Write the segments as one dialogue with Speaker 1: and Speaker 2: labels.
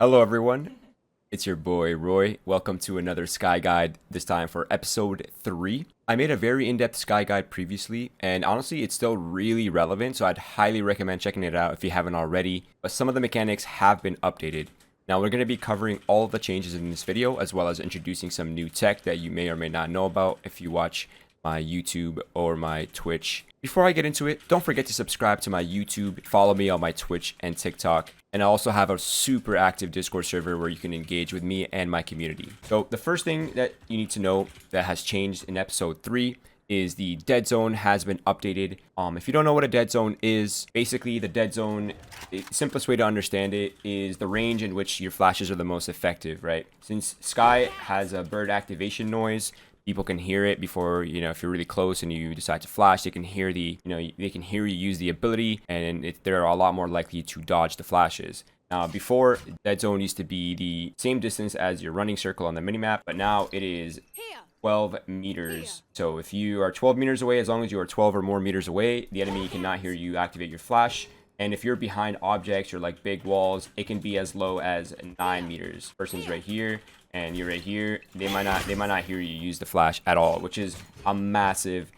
Speaker 1: Hello everyone, it's your boy Roy. Welcome to another Skye Guide, this time for episode 3. I made a very in-depth Skye Guide previously, and honestly it's still really relevant, so I'd highly recommend checking it out if you haven't already. But some of the mechanics have been updated. Now we're going to be covering all of the changes in this video, as well as introducing some new tech that you may or may not know about if you watch my YouTube or my Twitch. Before I get into it, don't forget to subscribe to my YouTube, follow me on my Twitch and TikTok, and I also have a super active Discord server where you can engage with me and my community. So the first thing that you need to know that has changed in episode 3 is the dead zone has been updated. If you don't know what a dead zone is, basically the dead zone, the simplest way to understand it is the range in which your flashes are the most effective, right? Since Skye has a bird activation noise, people can hear it before, if you're really close and you decide to flash, they can hear they can hear you use the ability, and they're a lot more likely to dodge the flashes. Now, before, dead zone used to be the same distance as your running circle on the minimap, but now it is 12 meters. So if you are 12 meters away, as long as you are 12 or more meters away, the enemy cannot hear you activate your flash. And if you're behind objects or like big walls, it can be as low as 9 meters. Person's right here and you're right here. They might not hear you use the flash at all, which is a massive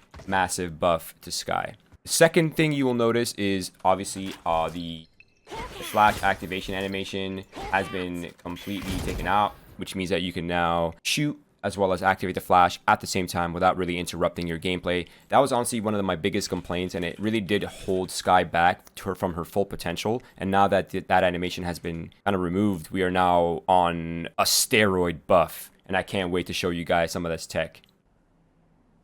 Speaker 1: buff to Skye. The second thing you will notice is obviously the flash activation animation has been completely taken out, which means that you can now shoot as well as activate the flash at the same time without really interrupting your gameplay. That was honestly one of my biggest complaints, and it really did hold Skye back from her full potential. And now that that animation has been kind of removed, we are now on a steroid buff, and I can't wait to show you guys some of this tech.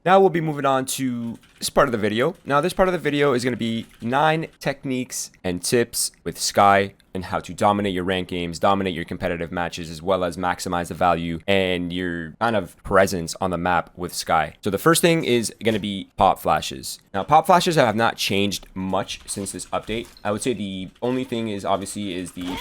Speaker 1: Now we'll be moving on to this part of the video. Now this part of the video is going to be 9 techniques and tips with Skye and how to dominate your ranked games, dominate your competitive matches, as well as maximize the value and your kind of presence on the map with Skye. So the first thing is going to be pop flashes. Now pop flashes have not changed much since this update. I would say the only thing is obviously is the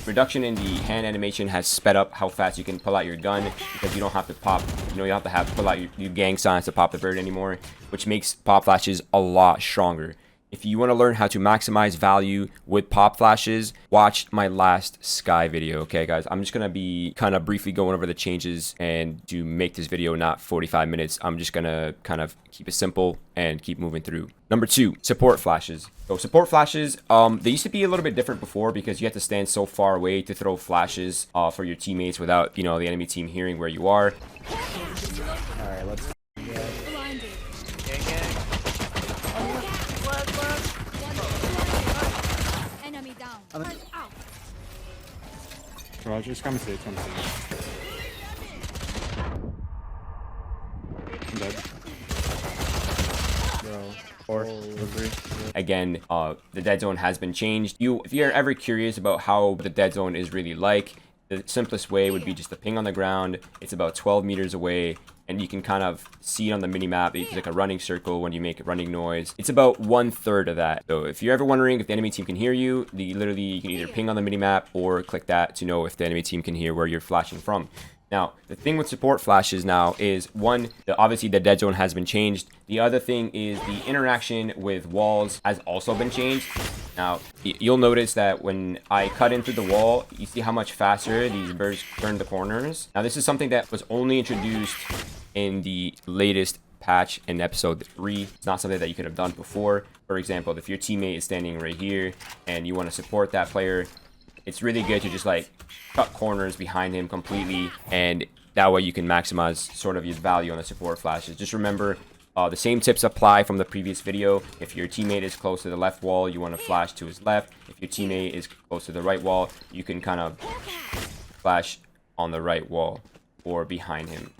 Speaker 1: reduction in the hand animation has sped up how fast you can pull out your gun, because you don't have to pop, you don't have to pull out your gang signs to pop the bird anymore, which makes pop flashes a lot stronger. If you want to learn how to maximize value with pop flashes, watch my last Skye video, okay guys? I'm just going to be kind of briefly going over the changes, and to make this video not 45 minutes, I'm just going to kind of keep it simple and keep moving through. Number 2, support flashes. So support flashes, they used to be a little bit different before because you had to stand so far away to throw flashes for your teammates without, the enemy team hearing where you are.
Speaker 2: All right, let's. Roger, just come see it, come see it. I'm dead. Bro. 4, 3.
Speaker 1: Again, the dead zone has been changed. If you're ever curious about how the dead zone is really like, the simplest way would be just a ping on the ground. It's about 12 meters away, and you can kind of see it on the mini-map. It's like a running circle when you make a running noise. It's about 1/3 of that. So if you're ever wondering if the enemy team can hear you, literally you can either ping on the mini-map or click that to know if the enemy team can hear where you're flashing from. Now, the thing with support flashes now is, one, obviously the dead zone has been changed. The other thing is the interaction with walls has also been changed. Now, you'll notice that when I cut into the wall, you see how much faster these birds turn the corners. Now, this is something that was only introduced in the latest patch in episode 3. It's not something that you could have done before. For example, if your teammate is standing right here and you want to support that player, it's really good to just like cut corners behind him completely, and that way you can maximize sort of your value on the support flashes. Just remember, the same tips apply from the previous video. If your teammate is close to the left wall, you want to flash to his left. If your teammate is close to the right wall, you can kind of flash on the right wall or behind him.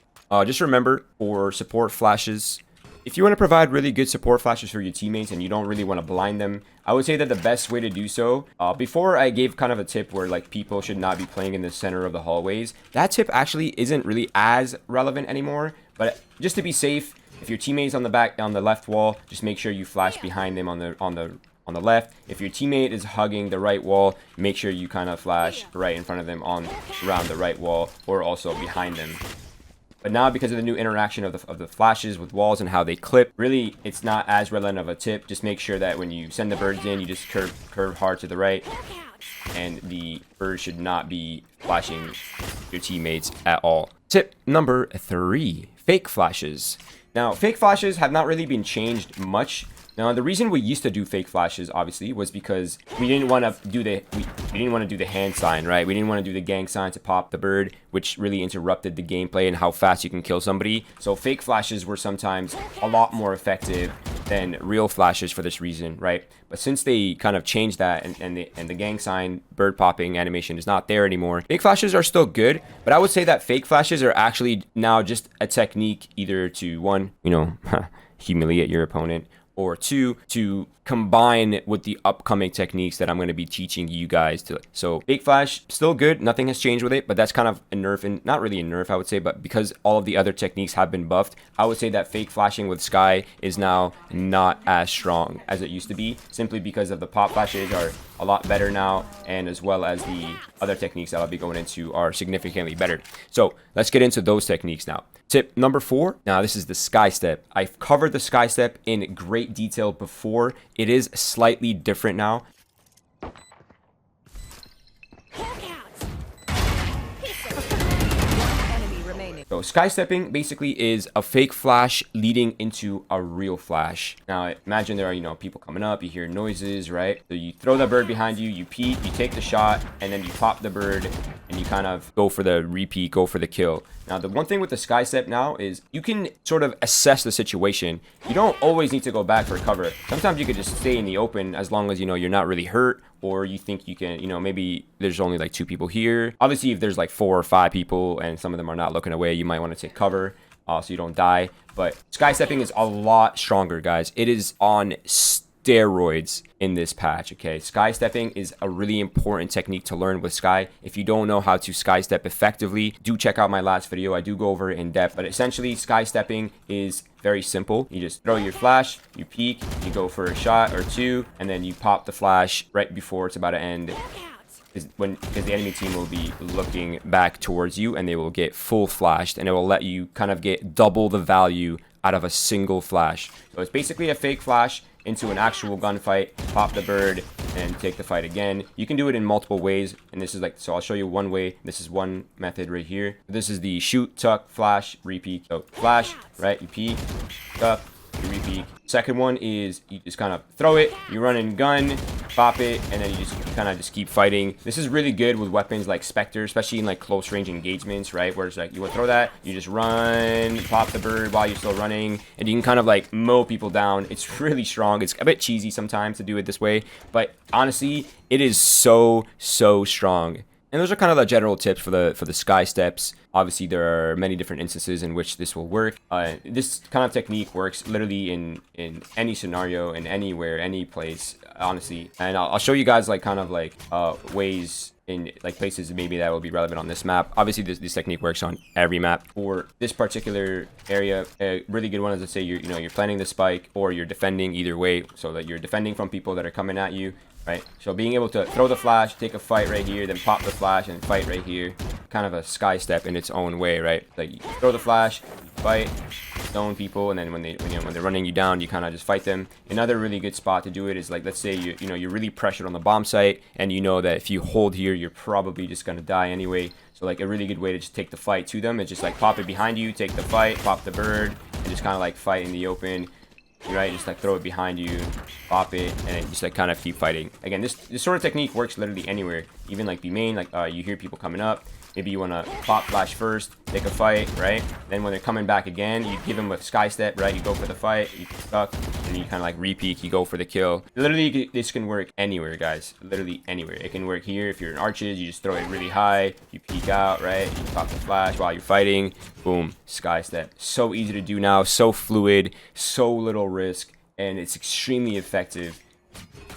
Speaker 1: Just remember, for support flashes, if you want to provide really good support flashes for your teammates and you don't really want to blind them, I would say that the best way to do so, before I gave kind of a tip where like people should not be playing in the center of the hallways, that tip actually isn't really as relevant anymore. But just to be safe, if your teammate's on the left wall, just make sure you flash behind them on the left. If your teammate is hugging the right wall, make sure you kind of flash right in front of them around the right wall, or also behind them. But now, because of the new interaction of the flashes with walls and how they clip, really it's not as relevant of a tip. Just make sure that when you send the birds in, you just curve hard to the right, and the bird should not be flashing your teammates at all. Tip number 3, fake flashes. Now, fake flashes have not really been changed much. Now, the reason we used to do fake flashes, obviously, was because we didn't want to do the hand sign, right? We didn't want to do the gang sign to pop the bird, which really interrupted the gameplay and how fast you can kill somebody. So fake flashes were sometimes a lot more effective than real flashes for this reason, right? But since they kind of changed that and the gang sign bird popping animation is not there anymore, fake flashes are still good, but I would say that fake flashes are actually now just a technique either to, one, humiliate your opponent, or 2, to combine with the upcoming techniques that I'm going to be teaching you guys to. So fake flash, still good. Nothing has changed with it, but that's kind of a nerf, and not really a nerf, I would say, but because all of the other techniques have been buffed, I would say that fake flashing with Skye is now not as strong as it used to be, simply because of the pop flashes are a lot better now, and as well as the other techniques that I'll be going into are significantly better. So let's get into those techniques now. Tip number 4. Now, this is the Skye step. I've covered the Skye step in great detail before. It is slightly different now. So Skye stepping basically is a fake flash leading into a real flash. Now imagine there are, people coming up, you hear noises, right? So you throw the bird behind you, you peek, you take the shot, and then you pop the bird and you kind of go for the repeat, go for the kill. Now, the one thing with the Skye step now is you can sort of assess the situation. You don't always need to go back for cover. Sometimes you could just stay in the open as long as, you're not really hurt, or you think you can, maybe there's only like 2 people here. Obviously, if there's like 4 or 5 people and some of them are not looking away, you might want to take cover so you don't die. But Skye stepping is a lot stronger, guys. It is on steroids in this patch. Okay, Skye stepping is a really important technique to learn with Skye. If you don't know how to Skye step effectively, do check out my last video. I do go over it in depth, but essentially Skye stepping is very simple. You just throw your flash, you peek, you go for a shot or 2, and then you pop the flash right before it's about to end, because the enemy team will be looking back towards you and they will get full flashed, and it will let you kind of get double the value out of a single flash. So it's basically a fake flash into an actual gunfight, pop the bird, and take the fight again. You can do it in multiple ways, and this is so I'll show you one way. This is one method right here. This is the shoot, tuck, flash, repeat. So flash, right, you peek, tuck, you repeat. Second one is you just kind of throw it, you run and gun, pop it, and then you just kind of just keep fighting. This is really good with weapons like Spectre, especially in like close range engagements, right? Where it's like you would throw that, you just run, pop the bird while you're still running, and you can kind of like mow people down. It's really strong. It's a bit cheesy sometimes to do it this way, but honestly, it is so strong. And those are kind of the general tips for the Skye steps. Obviously, there are many different instances in which this will work. This kind of technique works literally in any scenario, in anywhere, any place, honestly. And I'll show you guys like kind of like ways in like places maybe that will be relevant on this map. Obviously, this technique works on every map. For this particular area, a really good one is, let's say you're planning the spike or you're defending, either way, so that you're defending from people that are coming at you. Right, so being able to throw the flash, take a fight right here, then pop the flash and fight right here, kind of a Skye step in its own way, right? Like you throw the flash, you fight, zone people, and then when they're running you down, you kind of just fight them. Another really good spot to do it is like, let's say you're really pressured on the bomb site, and you know that if you hold here, you're probably just gonna die anyway. So like a really good way to just take the fight to them is just like pop it behind you, take the fight, pop the bird, and just kind of like fight in the open. Right, just like throw it behind you, pop it, and just like kind of keep fighting. Again, this sort of technique works literally anywhere, even like B main. Like you hear people coming up, maybe you want to pop flash first, take a fight, right? Then when they're coming back again, you give them a Skye step, right? You go for the fight, you tuck, and you kind of like repeat, you go for the kill. Literally, this can work anywhere, guys. Literally anywhere. It can work here if you're in arches, you just throw it really high, you peek out, right? You pop the flash while you're fighting, boom, Skye step. So easy to do now, so fluid, so little risk, and it's extremely effective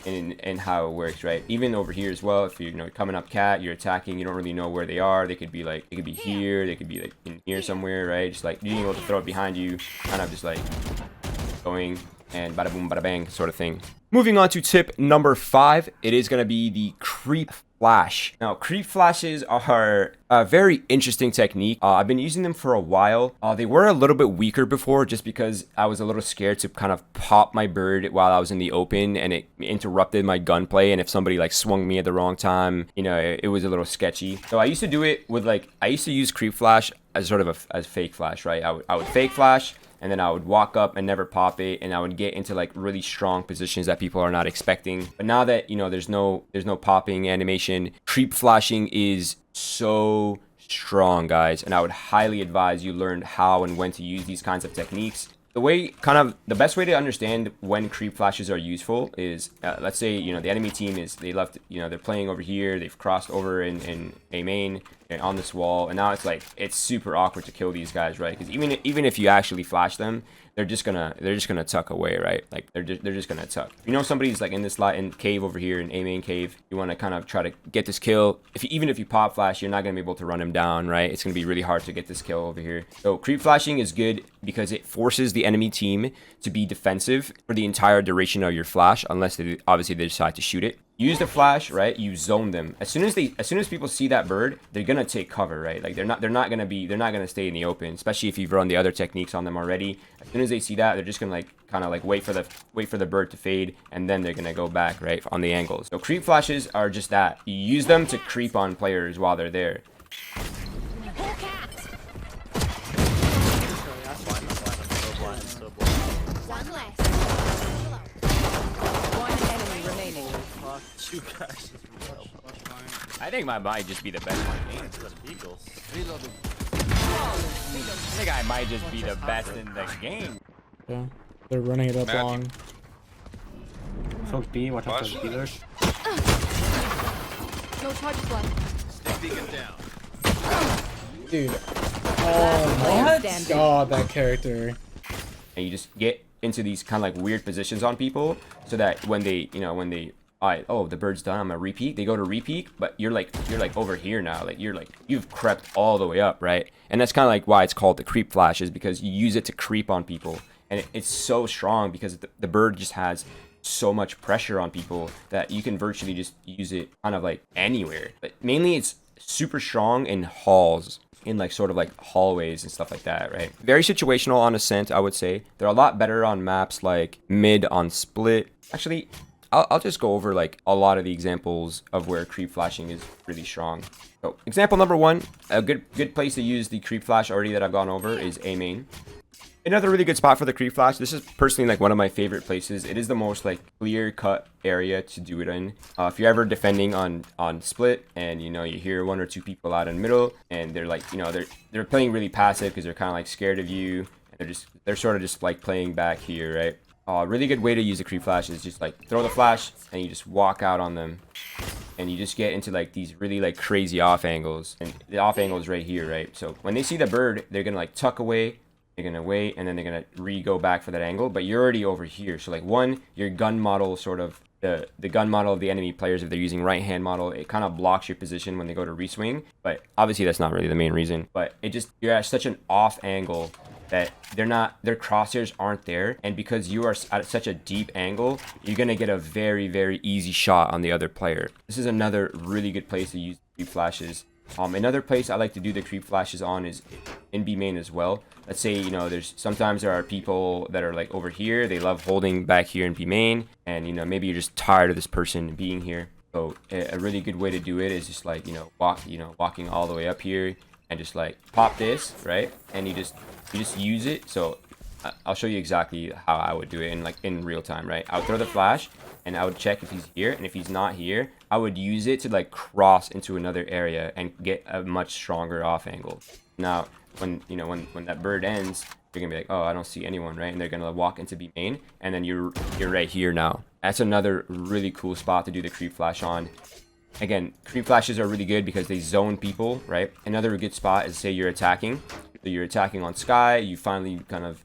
Speaker 1: in how it works, right? Even over here as well, if you're coming up cat, you're attacking, you don't really know where they are. They could be like, they could be here, they could be like in here somewhere, right? Just like being able to throw it behind you, kind of just like going and bada boom bada bang sort of thing. Moving on to tip number 5, it is going to be the creep flash. Now, creep flashes are a very interesting technique. I've been using them for a while. They were a little bit weaker before just because I was a little scared to kind of pop my bird while I was in the open and it interrupted my gunplay. And if somebody like swung me at the wrong time, you know, it was a little sketchy. So I used to do it with like, I used to use creep flash as sort of as fake flash, right? I would fake flash, and then I would walk up and never pop it, and I would get into like really strong positions that people are not expecting. But now that, you know, there's no popping animation, creep flashing is so strong, guys, and I would highly advise you learn how and when to use these kinds of techniques. The best way to understand when creep flashes are useful is, let's say, you know, the enemy team they're playing over here, they've crossed over in A main and on this wall, and now it's super awkward to kill these guys, right? Because even if you actually flash them, they're just gonna tuck away, right? Like they're just gonna tuck. If you know somebody's like in this in cave over here in A main cave, you want to kind of try to get this kill. Even if you pop flash, you're not gonna be able to run him down, right? It's gonna be really hard to get this kill over here. So creep flashing is good because it forces the enemy team to be defensive for the entire duration of your flash, unless they decide to shoot it. Use the flash, right? You zone them. As soon as people see that bird, they're gonna take cover, right? Like they're not gonna stay in the open, especially if you've run the other techniques on them already. As soon as they see that, they're just gonna like kind of like wait for the bird to fade, and then they're gonna go back, right, on the angles. So creep flashes are just that. You use them to creep on players while they're there.
Speaker 3: You guys.
Speaker 1: I think I might just be the best one. I think I might just be the best in the game.
Speaker 2: Yeah, they're running it up
Speaker 4: Matthew.
Speaker 2: long. Folks B, watch out for dealers.
Speaker 5: No charges left.
Speaker 4: Stick beacon down.
Speaker 2: Dude. Oh my god, that character.
Speaker 1: And you just get into these kind of like weird positions on people so that when they, oh, the bird's done, I'm gonna repeat. They go to repeat, but you're like over here now. Like you've crept all the way up, right? And that's kind of like why it's called the creep flash, is because you use it to creep on people. And it's so strong because the bird just has so much pressure on people that you can virtually just use it kind of like anywhere. But mainly it's super strong in halls, in like sort of like hallways and stuff like that, right? Very situational on Ascent, I would say. They're a lot better on maps like mid on Split. Actually, I'll just go over like a lot of the examples of where creep flashing is really strong. So example number one, a good place to use the creep flash already that I've gone over is A main. Another really good spot for the creep flash. This is personally like one of my favorite places. It is the most like clear cut area to do it in. If you're ever defending on Split and you hear one or two people out in the middle and they're like, they're playing really passive because they're kind of like scared of you. And they're sort of just like playing back here, right? A really good way to use the creep flash is just like throw the flash and you just walk out on them. And you just get into like these really like crazy off angles. And the off angle is right here, right? So when they see the bird, they're gonna like tuck away. They're gonna wait, and then they're gonna go back for that angle, but you're already over here. So like your gun model, sort of the gun model of the enemy players, if they're using right hand model, it kind of blocks your position when they go to reswing. But obviously that's not really the main reason. But you're at such an off angle that their crosshairs aren't there, and because you are at such a deep angle, you're gonna get a very, very easy shot on the other player. This is another really good place to use creep flashes. Another place I like to do the creep flashes on is in B main as well. Let's say, sometimes there are people that are like over here, they love holding back here in B main, and maybe you're just tired of this person being here. So a really good way to do it is just like, walking all the way up here and just like pop this, right? And you just use it. So I'll show you exactly how I would do it in real time, right? I would throw the flash and I would check if he's here, and if he's not here, I would use it to like cross into another area and get a much stronger off angle. Now, when that bird ends, you're gonna be like, oh, I don't see anyone, right? And they're gonna walk into B main, and then you're right here now. That's another really cool spot to do the creep flash on. Again, creep flashes are really good because they zone people, right? Another good spot is, say you're attacking. So you're attacking on Skye, you finally kind of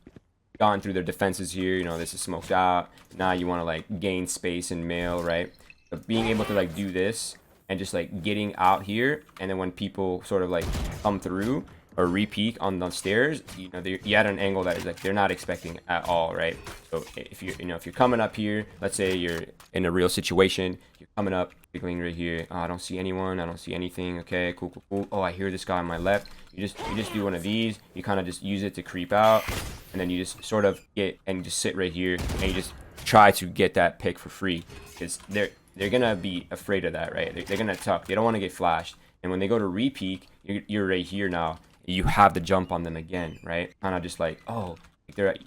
Speaker 1: gone through their defenses here, this is smoked out. Now you want to like gain space in mail, right? But being able to like do this and just like getting out here, and then when people sort of like come through or re-peek on the stairs, you're at an angle that is like they're not expecting at all, right? So if you're coming up here, let's say you're in a real situation, you're coming up, Wiggling right here. I don't see anyone. I don't see anything. Okay, cool, cool, cool. Oh, I hear this guy on my left. You just do one of these. You kind of just use it to creep out, and then you just sort of get and just sit right here, and you just try to get that pick for free, because they're gonna be afraid of that, right? They're gonna tuck. They don't want to get flashed, and when they go to re-peek, you're right here now. You have the jump on them again, right? Kind of just like, oh. They're at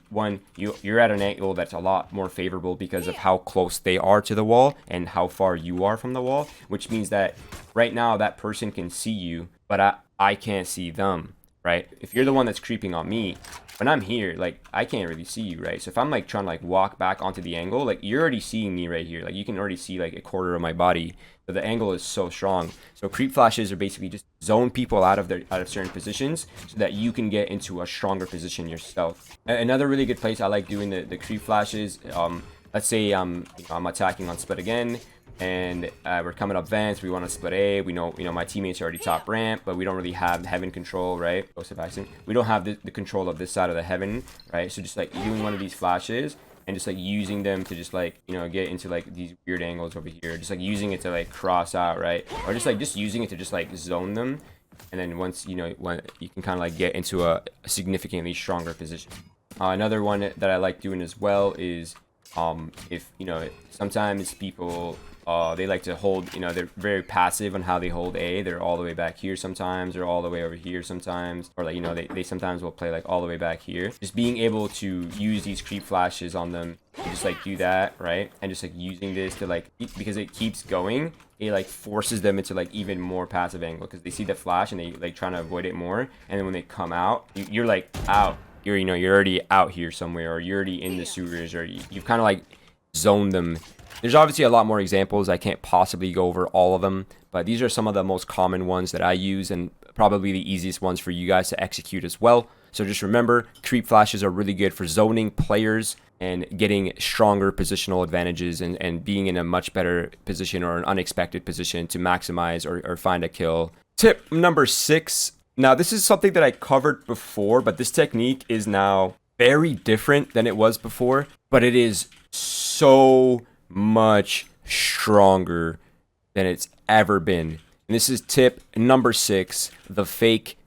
Speaker 1: you're at an angle that's a lot more favorable because of how close they are to the wall and how far you are from the wall, which means that right now that person can see you, but I can't see them, right? If you're the one that's creeping on me, when I'm here, like, I can't really see you, right? So if I'm like trying to like walk back onto the angle, like, you're already seeing me right here. Like, you can already see like a quarter of my body. So the angle is so strong. So creep flashes are basically just zone people out of certain positions so that you can get into a stronger position yourself. Another really good place I like doing the creep flashes, let's say I'm attacking on split again, and we're coming up vents. We want to split A. We know my teammates are already top ramp, but we don't really have heaven control, right? We don't have the control of this side of the heaven, right? So just like doing one of these flashes and just like using them to just like, get into like these weird angles over here, just like using it to like cross out, right? Or just using it to just like zone them, and then once when you can kind of like get into a significantly stronger position. Another one that I like doing as well is if sometimes people they like to hold, they're very passive on how they hold A. They're all the way back here sometimes, or all the way over here sometimes, or like, they sometimes will play like all the way back here. Just being able to use these creep flashes on them, just like do that, right? And just like using this to like, because it keeps going, it like forces them into like even more passive angle, because they see the flash and they like trying to avoid it more, and then when they come out, you're like out. You're already out here somewhere, or you're already in the sewers, or you've kind of like zoned them. There's obviously a lot more examples. I can't possibly go over all of them, but these are some of the most common ones that I use, and probably the easiest ones for you guys to execute as well. So just remember, creep flashes are really good for zoning players and getting stronger positional advantages, and being in a much better position or an unexpected position to maximize or find a kill. Tip number 6. Now, this is something that I covered before, but this technique is now very different than it was before, but it is so much stronger than it's ever been. And this is tip number 6, the fake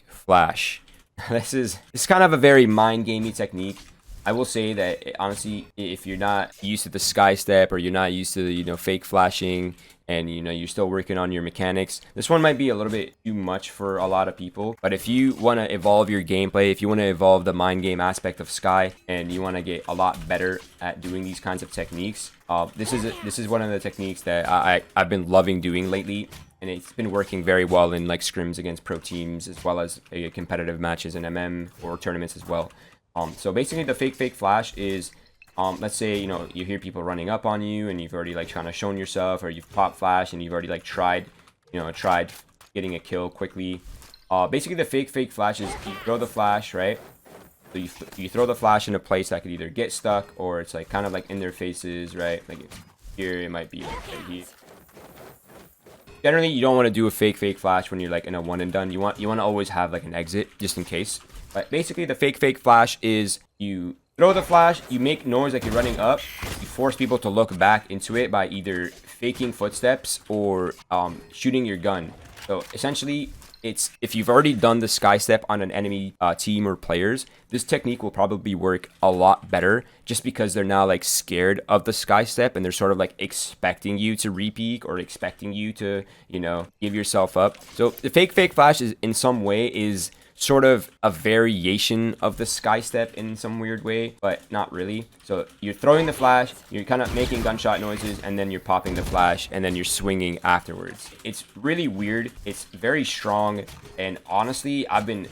Speaker 1: flash. This is kind of a very mind gamey technique. I will say that honestly, if you're not used to the Skye step, or you're not used to the fake flashing, and you're still working on your mechanics, this one might be a little bit too much for a lot of people. But if you want to evolve your gameplay, if you want to evolve the mind game aspect of Skye, and you want to get a lot better at doing these kinds of techniques, this is one of the techniques that I've been loving doing lately, and it's been working very well in like scrims against pro teams, as well as competitive matches in or tournaments as well. So basically the fake flash is, let's say you hear people running up on you, and you've already like trying to shown yourself, or you've popped flash and you've already like tried getting a kill quickly. Basically the fake flash is you throw the flash, right? So you throw the flash in a place that could either get stuck, or it's like kind of like in their faces, right? Like here it might be like right here. Generally, you don't want to do a fake flash when you're like in a one and done. You want to always have like an exit just in case. But basically the fake flash is you throw the flash, you make noise like you're running up, you force people to look back into it by either faking footsteps or shooting your gun. So essentially, it's if you've already done the Skye step on an enemy team or players, this technique will probably work a lot better, just because they're now like scared of the Skye step, and they're sort of like expecting you to re-peek, or expecting you to give yourself up. So the fake flash is in some way is sort of a variation of the Skye step in some weird way, but not really. So you're throwing the flash, you're kind of making gunshot noises, and then you're popping the flash, and then you're swinging afterwards. It's really weird. It's very strong, and honestly, I've been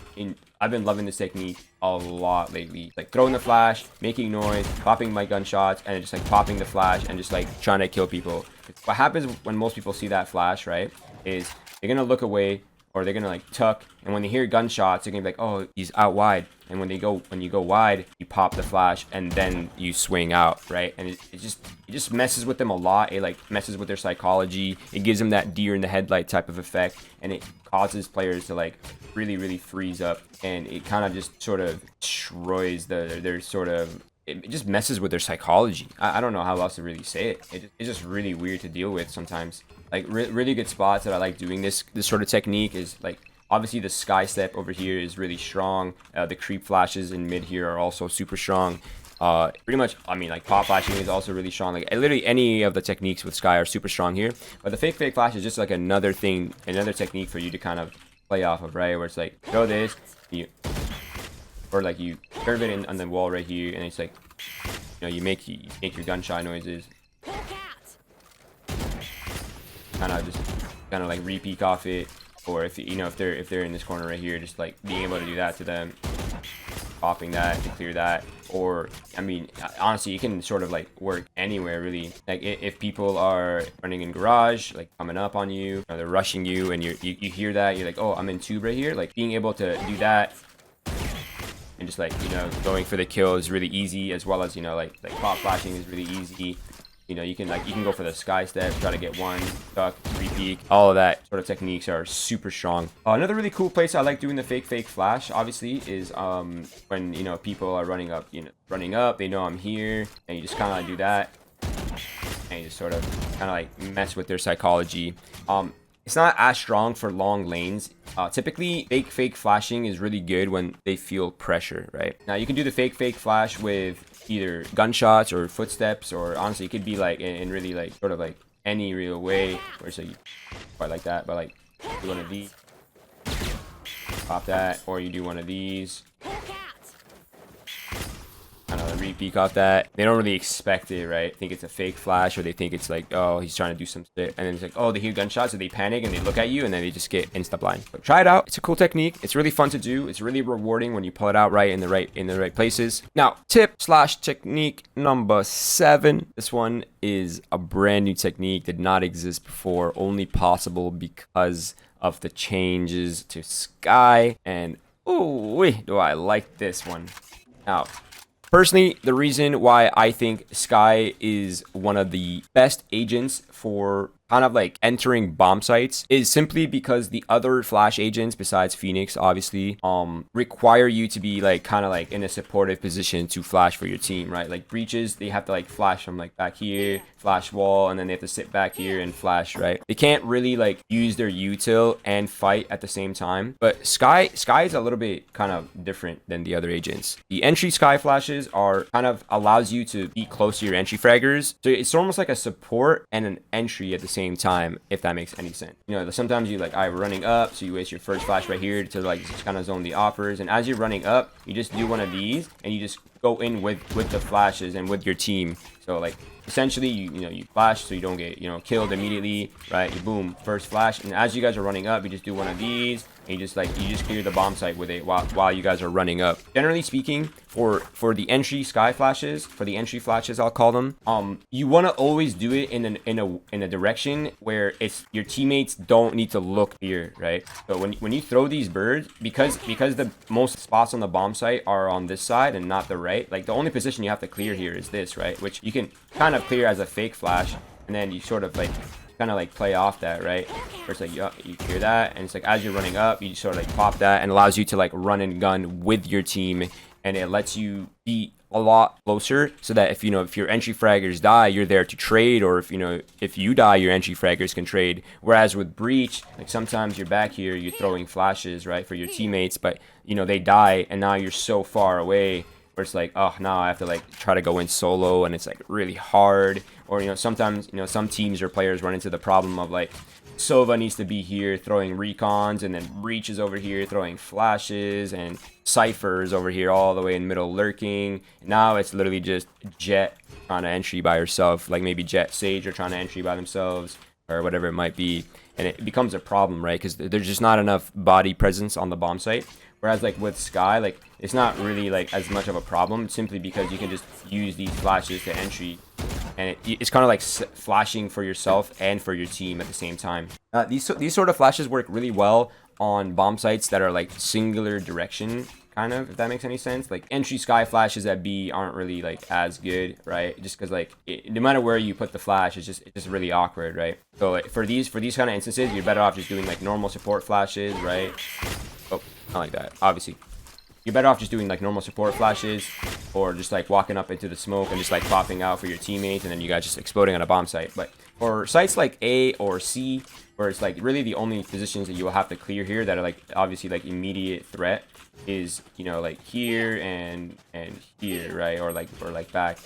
Speaker 1: loving this technique a lot lately. Like throwing the flash, making noise, popping my gunshots, and just like popping the flash and just like trying to kill people. What happens when most people see that flash, right, is they're gonna look away, or they're gonna like tuck, and when they hear gunshots, they're gonna be like, oh, he's out wide. And when you go wide, you pop the flash, and then you swing out, right? And it just messes with them a lot. It like messes with their psychology. It gives them that deer in the headlight type of effect, and it causes players to like really freeze up, and it kind of just sort of destroys their sort of it just messes with their psychology. I don't know how else to really say it. It's just really weird to deal with sometimes. Like really good spots that I like doing this sort of technique is like obviously the Skye step over here is really strong. The creep flashes in mid here are also super strong. Pretty much, I mean, like pop flashing is also really strong. Like literally any of the techniques with Skye are super strong here. But the fake flash is just like another thing, another technique for you to kind of play off of, right? Where it's like throw this, or like you curve it in on the wall right here, and it's like, you know, you make your gunshot noises. Kind of like re-peek off it, or if you know if they're in this corner right here, just like being able to do that to them, popping that to clear that. Or I mean, honestly, you can sort of like work anywhere really. Like if people are running in garage, like coming up on you, or they're rushing you, and you hear that, you're like, oh, I'm in tube right here. Like being able to do that and just like, you know, going for the kill is really easy, as well as, you know, like pop flashing is really easy. You know, you can go for the Skye step, try to get one, duck, re-peek. All of that sort of techniques are super strong. Another really cool place I like doing the fake flash, obviously, is when, you know, people are running up, they know I'm here, and you just kind of do that, and you just sort of kind of like mess with their psychology. It's not as strong for long lanes. Typically, fake flashing is really good when they feel pressure, right? Now, you can do the fake flash with either gunshots or footsteps, or honestly, it could be like in really like sort of like any real way, where it's like quite like that, but like do one of these, pop that, or you do one of these. Kind of re-peek off that. They don't really expect it, right? Think it's a fake flash, or they think it's like, oh, he's trying to do some shit, and then it's like, oh, they hear gunshots, so they panic and they look at you, and then they just get insta blind. But try it out. It's a cool technique. It's really fun to do. It's really rewarding when you pull it out right in the right places. Now, tip/technique number 7. This one is a brand new technique, did not exist before, only possible because of the changes to Skye. And ooh, do I like this one. Now, personally, the reason why I think Skye is one of the best agents for kind of like entering bomb sites is simply because the other flash agents besides Phoenix obviously require you to be like kind of like in a supportive position to flash for your team, right? Like breaches, they have to like flash from like back here, flash wall, and then they have to sit back here and flash, right? They can't really like use their util and fight at the same time. But Skye is a little bit kind of different than the other agents. The entry Skye flashes are kind of allows you to be close to your entry fraggers, so it's almost like a support and an entry at the same time, if that makes any sense. You know, sometimes you like, we're running up, so you waste your first flash right here to like just kind of zone the offers, and as you're running up, you just do one of these and you just go in with the flashes and with your team. So like essentially you flash so you don't get killed immediately, right? You boom, first flash, and as you guys are running up, you just do one of these, and you just clear the bomb site with it while you guys are running up. Generally speaking, for the entry Skye flashes, for the entry flashes I'll call them, you want to always do it in a direction where it's your teammates don't need to look here, right? So when you throw these birds, because the most spots on the bomb site are on this side and not the right, like the only position you have to clear here is this, right? Which you can kind of clear as a fake flash, and then you sort of like kind of like play off that, right? First, like you clear that, and it's like as you're running up, you sort of like pop that, and allows you to like run and gun with your team, and it lets you be a lot closer, so that if your entry fraggers die, you're there to trade, or if you die, your entry fraggers can trade. Whereas with breach, like sometimes you're back here, you're throwing flashes, right, for your teammates, but they die, and now you're so far away, where it's like, oh, now I have to like try to go in solo, and it's like really hard. Or sometimes some teams or players run into the problem of like Sova needs to be here throwing recons, and then Breach is over here throwing flashes, and Cypher is over here all the way in middle lurking. Now it's literally just Jet trying to entry by herself, like maybe Jet Sage are trying to entry by themselves, or whatever it might be, and it becomes a problem, right? Because there's just not enough body presence on the bomb site. Whereas like with Skye, like it's not really like as much of a problem, simply because you can just use these flashes to entry, and it's kind of like flashing for yourself and for your team at the same time. These sort of flashes work really well on bomb sites that are like singular direction, kind of, if that makes any sense. Like entry Skye flashes at B aren't really like as good, right? Just because like no matter where you put the flash, it's just really awkward, right? So like, for these kind of instances, you're better off just doing like normal support flashes, right? Oh, not like that, obviously. you're better off just doing like normal support flashes, or just like walking up into the smoke and just like popping out for your teammates, and then you guys just exploding on a bomb site. But for sites like A or C, where it's like really the only positions that you will have to clear here that are like obviously like immediate threat is, you know, like here and here, right? Or like back.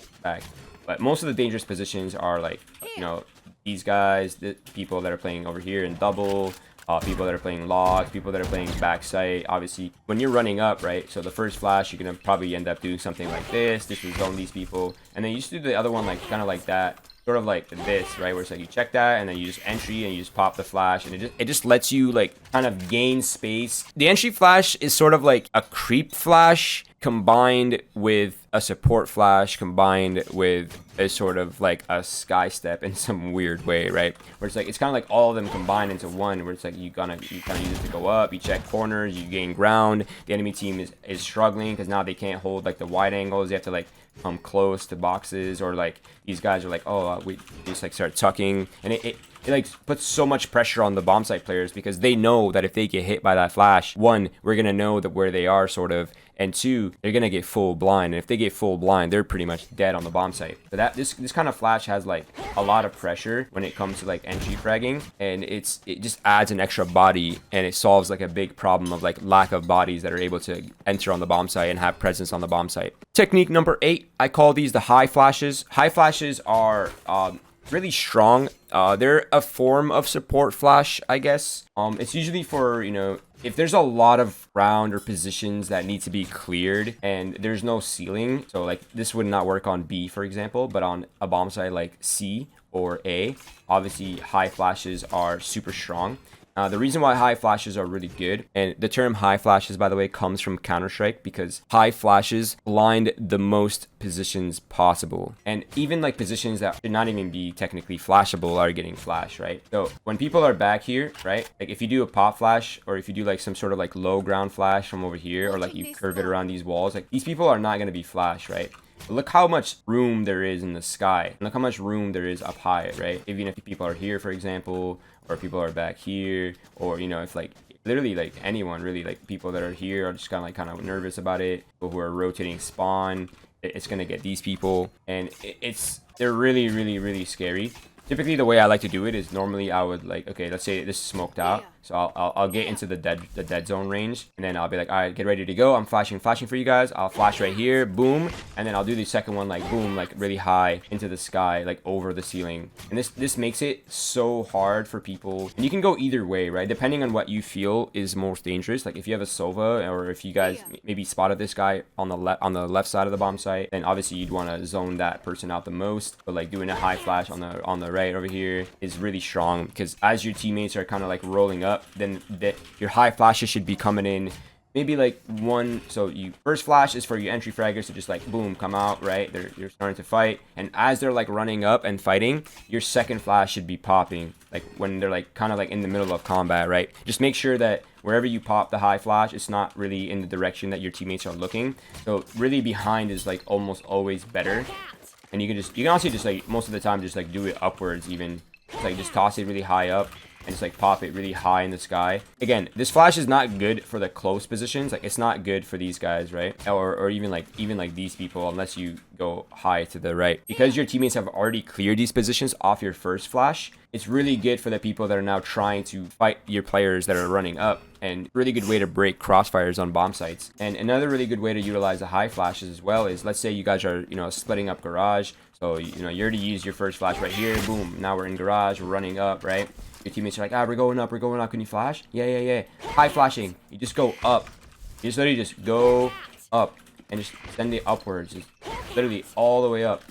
Speaker 1: But most of the dangerous positions are like, you know, these guys, the people that are playing over here in double, people that are playing logs, people that are playing backside. Obviously, when you're running up, right? So the first flash, you're gonna probably end up doing something like this. This will zone these people, and then you just do the other one like kind of like that, sort of like this, right? Where it's like you check that, and then you just entry and you just pop the flash, and it just lets you like kind of gain space. The entry flash is sort of like a creep flash combined with a support flash combined with a sort of like a sky step in some weird way, right? Where it's like it's kind of like all of them combined into one, where it's like you kind of use it to go up, you check corners, you gain ground. The enemy team is struggling because now they can't hold like the wide angles. They have to like come close to boxes, or like these guys are like, oh, we just like start tucking, and it like puts so much pressure on the bomb site players, because they know that if they get hit by that flash, one, we're gonna know that where they are sort of, and two, they're gonna get full blind, and if they get full blind, they're pretty much dead on the bomb site. So that this kind of flash has like a lot of pressure when it comes to like entry fragging, and it just adds an extra body, and it solves like a big problem of like lack of bodies that are able to enter on the bomb site and have presence on the bomb site. Technique number 8, I call these the high flashes. High flashes are really strong. They're a form of support flash, I guess. It's usually for, you know, if there's a lot of ground or positions that need to be cleared and there's no ceiling. So like this would not work on B, for example, but on a bomb site like C or A, obviously high flashes are super strong. The reason why high flashes are really good, and the term high flashes, by the way, comes from Counter-Strike, because high flashes blind the most positions possible. And even like positions that should not even be technically flashable are getting flashed, right? So when people are back here, right? Like if you do a pop flash, or if you do like some sort of like low ground flash from over here, or like you curve it around these walls, like these people are not going to be flashed, right? But look how much room there is in the sky. Look how much room there is up high, right? Even if people are here, for example, or people are back here, or, you know, if like literally like anyone really, like people that are here are just kind of nervous about it, people who are rotating spawn, it's gonna get these people, and they're really scary. Typically the way I like to do it is normally I would like, okay, let's say this is smoked out, so I'll get into the dead zone range, and then I'll be like, all right, get ready to go. I'm flashing for you guys. I'll flash right here, boom, and then I'll do the second one like boom, like really high into the sky, like over the ceiling. And this makes it so hard for people, and you can go either way, right? Depending on what you feel is most dangerous. Like if you have a Sova, or if you guys maybe spotted this guy on the left side of the bomb site, then obviously you'd want to zone that person out the most. But like doing a high flash on the right over here is really strong, because as your teammates are kind of like rolling up, then your high flashes should be coming in maybe like one. So you first flash is for your entry fraggers to just like boom, come out, right? You're starting to fight, and as they're like running up and fighting, your second flash should be popping like when they're like kind of like in the middle of combat, right? Just make sure that wherever you pop the high flash, it's not really in the direction that your teammates are looking. So really behind is like almost always better. And you can honestly just like most of the time just like do it upwards, even like just toss it really high up and just like pop it really high in the sky. Again, this flash is not good for the close positions. Like it's not good for these guys, right? Or even like these people, unless you go high to the right, because your teammates have already cleared these positions off your first flash. It's really good for the people that are now trying to fight your players that are running up, and really good way to break crossfires on bomb sites. And another really good way to utilize the high flashes as well is, let's say you guys are, you know, splitting up garage. So, you know, you already used your first flash right here. Boom. Now we're in garage. We're running up, right? Your teammates are like, we're going up. Can you flash? Yeah. High flashing. You just go up. You just literally just go up and just send it upwards. Just literally all the way up.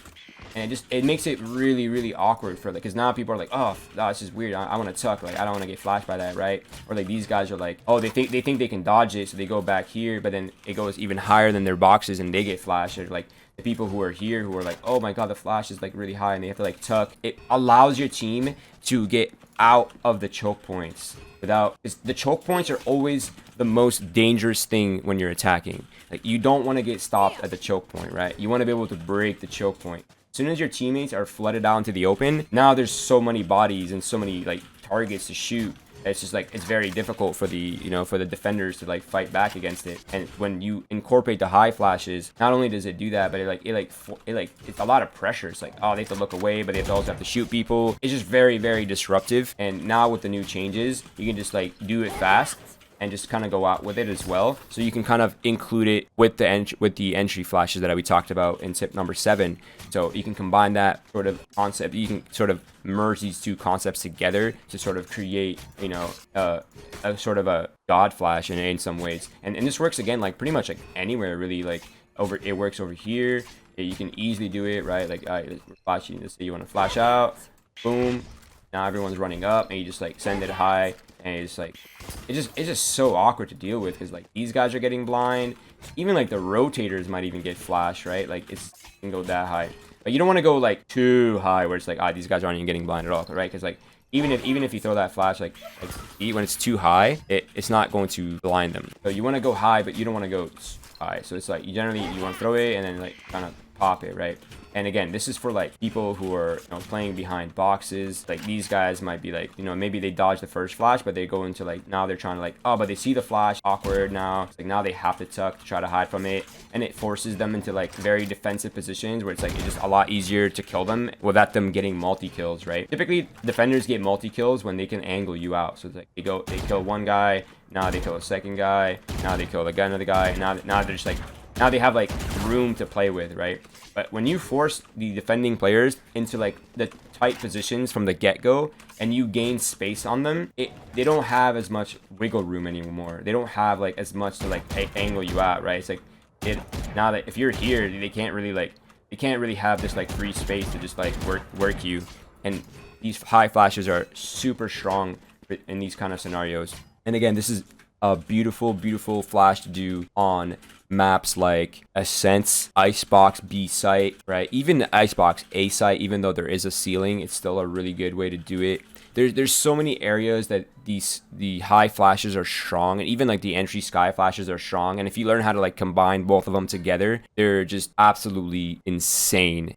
Speaker 1: And it makes it really awkward for, like, because now people are like, oh, this is weird. I want to tuck. Like, I don't want to get flashed by that, right? Or like these guys are like, oh, they think they can dodge it, so they go back here, but then it goes even higher than their boxes and they get flashed. Or like the people who are here who are like, oh my god, the flash is like really high, and they have to like tuck. It allows your team to get out of the choke points without. The choke points are always the most dangerous thing when you're attacking. Like, you don't want to get stopped at the choke point, right? You want to be able to break the choke point. As soon as your teammates are flooded out into the open, now there's so many bodies and so many like targets to shoot It's just like it's very difficult for the for the defenders to like fight back against it. And when you incorporate the high flashes, not only does it do that, but it's a lot of pressure. It's like, oh, they have to look away, but they also have to shoot people. It's just very, very disruptive. And now with the new changes, you can just like do it fast and just kind of go out with it as well. So you can kind of include it with the entry flashes that we talked about in tip number 7. So you can combine that sort of concept. You can sort of merge these two concepts together to sort of create, a sort of a god flash in some ways. And this works again, like pretty much like anywhere really. Like it works over here. You can easily do it, right? Like flashing. Let's say you want to flash out, boom. Now everyone's running up, and you just like send it high. And it's like, it's just so awkward to deal with because like these guys are getting blind. Even like the rotators might even get flash, right? Like it can go that high. But you don't want to go like too high where it's like, these guys aren't even getting blind at all, right? Because like even if you throw that flash like when it's too high, it's not going to blind them. So you want to go high, but you don't want to go high. So it's like you want to throw it and then like kind of pop it, right? And again, this is for like people who are playing behind boxes. Like these guys might be like, maybe they dodge the first flash, but they go into like, now they're trying to like, but they see the flash, awkward now. It's like now they have to tuck to try to hide from it. And it forces them into like very defensive positions where it's like, it's just a lot easier to kill them without them getting multi-kills, right? Typically, defenders get multi-kills when they can angle you out. So it's like they kill one guy, now they kill a second guy, now they kill another guy, and now they're just like, now they have like room to play with, right? But when you force the defending players into like the tight positions from the get-go and you gain space on them, they don't have as much wiggle room anymore. They don't have like as much to like angle you out, right? It's like now that if you're here, they can't really have this like free space to just like work you. And these high flashes are super strong in these kind of scenarios. And again, this is a beautiful, beautiful flash to do on maps like Ascent, Icebox B site, right? Even the Icebox A site, even though there is a ceiling, it's still a really good way to do it. There's so many areas that the high flashes are strong, and even like the entry Skye flashes are strong. And if you learn how to like combine both of them together, they're just absolutely insane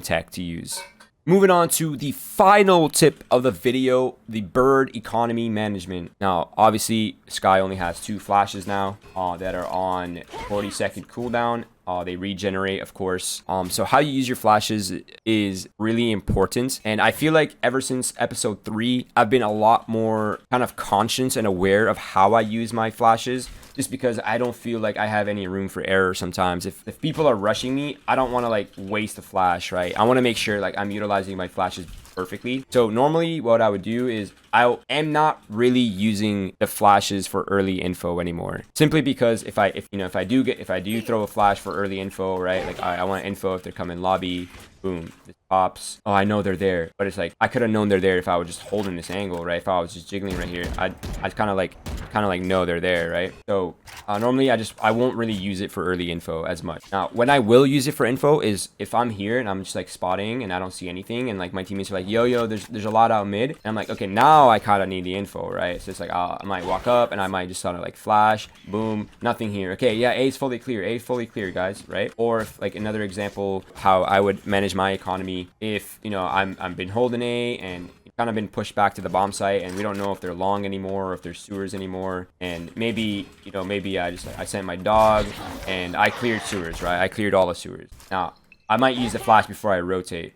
Speaker 1: tech to use. Moving on to the final tip of the video, the bird economy management. Now, obviously, Skye only has 2 flashes now that are on 40-second cooldown. They regenerate, of course. So how you use your flashes is really important. And I feel like ever since episode 3, I've been a lot more kind of conscious and aware of how I use my flashes. Just because I don't feel like I have any room for error sometimes. If people are rushing me, I don't want to like waste a flash, right? I want to make sure like I'm utilizing my flashes perfectly. So normally what I would do is I am not really using the flashes for early info anymore. Simply because if I do throw a flash for early info, right? Like I want info if they're coming lobby, boom, this pops. Oh, I know they're there. But it's like I could have known they're there if I was just holding this angle, right? If I was just jiggling right here, I'd kind of like know they're there, right? So normally I won't really use it for early info as much. Now when I will use it for info is if I'm here and I'm just like spotting and I don't see anything and like my teammates are like, yo, there's a lot out mid, and I'm like, okay, now I kind of need the info, right? So it's like I might walk up and I might just sort of like flash, boom, nothing here. Okay, yeah, A is fully clear, guys, right? Or if, like another example how I would manage my economy, if I'm been holding A and kind of been pushed back to the bomb site and we don't know if they're long anymore or if they're sewers anymore, and maybe I sent my dog and I cleared sewers, right? I cleared all the sewers. Now I might use the flash before I rotate,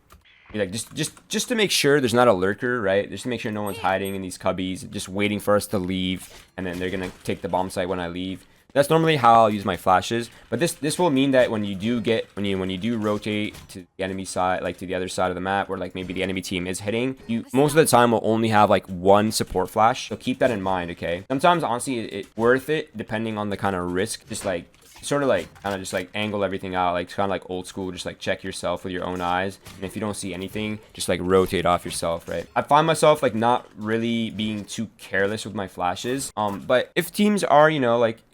Speaker 1: like just to make sure there's not a lurker, right? Just to make sure no one's hiding in these cubbies just waiting for us to leave, and then they're gonna take the bomb site when I leave. That's normally how I'll use my flashes. But this will mean that when you do rotate to the enemy side, like to the other side of the map, where like maybe the enemy team is hitting, you most of the time will only have like 1 support flash. So keep that in mind, okay? Sometimes honestly it's worth it depending on the kind of risk. Just like sort of like kind of just like angle everything out, like kind of like old school, just like check yourself with your own eyes, and if you don't see anything, just like rotate off yourself, right? I find myself like not really being too careless with my flashes, but if teams are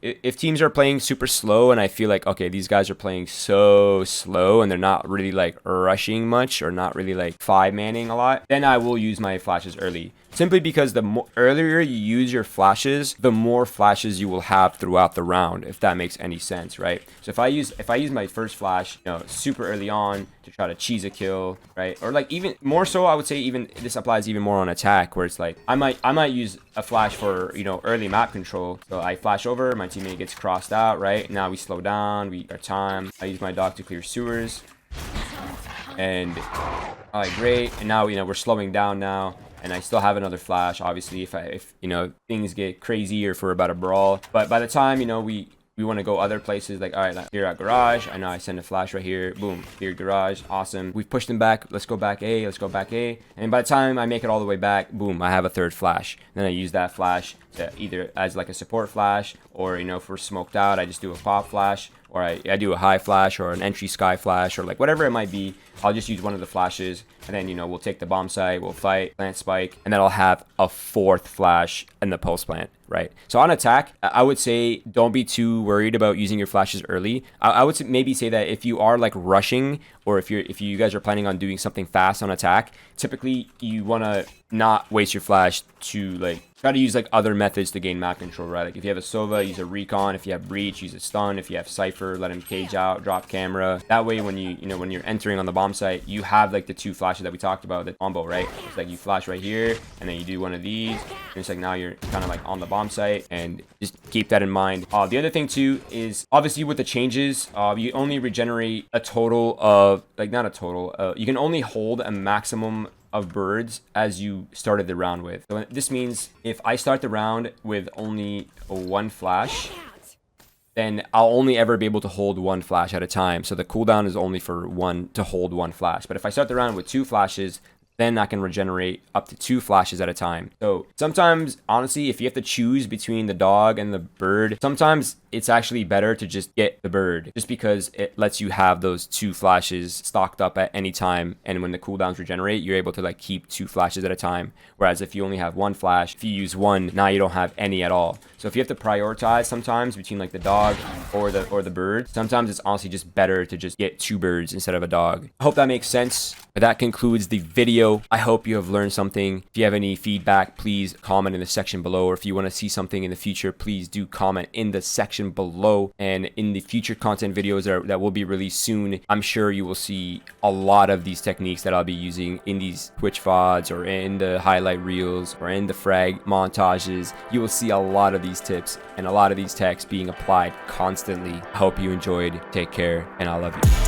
Speaker 1: if teams are playing super slow and I feel like, okay, these guys are playing so slow and they're not really like rushing much or not really like 5-manning a lot, then I will use my flashes early. simply because the earlier you use your flashes, the more flashes you will have throughout the round, if that makes any sense, right? So if I use my first flash, you know, super early on to try to cheese a kill, right? Or like even more so, I would say even this applies even more on attack, where it's like I might use a flash for, you know, early map control. So I flash over, my teammate gets crossed out, right? Now we slow down, we our time. I use my dog to clear sewers, and all right, great. And now, you know, we're slowing down now. And I still have another flash, obviously, if you know, things get crazy or for about a brawl. But by the time, you know, we want to go other places, like, all right, here at garage, I know I send a flash right here, boom, here garage, awesome. We've pushed them back, let's go back A, let's go back A. And by the time I make it all the way back, boom, I have a third flash. Then I use that flash to either as like a support flash, or, you know, if we're smoked out, I just do a pop flash, or I do a high flash or an entry Skye flash, or like whatever it might be. I'll just use one of the flashes, and then, you know, we'll take the bomb site, we'll fight, plant spike, and then I'll have a fourth flash in the post plant, right? So on attack, I would say don't be too worried about using your flashes early. I would maybe say that if you are like rushing, or if you guys are planning on doing something fast on attack, typically you want to not waste your flash to like try to use like other methods to gain map control, right? Like if you have a Sova, use a recon. If you have breach, use a stun. If you have Cypher, let him cage out, drop camera. That way, when when you're entering on the bomb site, you have like the two flashes that we talked about, the combo, right? It's like you flash right here, and then you do one of these, and it's like now you're kind of like on the bomb site, and just keep that in mind. The other thing too is obviously with the changes, you only regenerate a total of like not a total. You can only hold a maximum of birds as you started the round with. So this means if I start the round with only one flash, then I'll only ever be able to hold one flash at a time. So the cooldown is only for one to hold one flash. But if I start the round with two flashes, then I can regenerate up to two flashes at a time. So sometimes, honestly, if you have to choose between the dog and the bird, sometimes it's actually better to just get the bird, just because it lets you have those two flashes stocked up at any time. And when the cooldowns regenerate, you're able to like keep two flashes at a time. Whereas if you only have one flash, if you use one, now you don't have any at all. So if you have to prioritize sometimes between like the dog or the bird, sometimes it's honestly just better to just get two birds instead of a dog. I hope that makes sense. But that concludes the video. I hope you have learned something. If you have any feedback, please comment in the section below. Or if you want to see something in the future, please do comment in the section below. And in the future content videos that will be released soon, I'm sure you will see a lot of these techniques that I'll be using in these Twitch VODs, or in the highlight reels, or in the frag montages. You will see a lot of these tips and a lot of these techs being applied constantly. I hope you enjoyed. Take care, and I love you.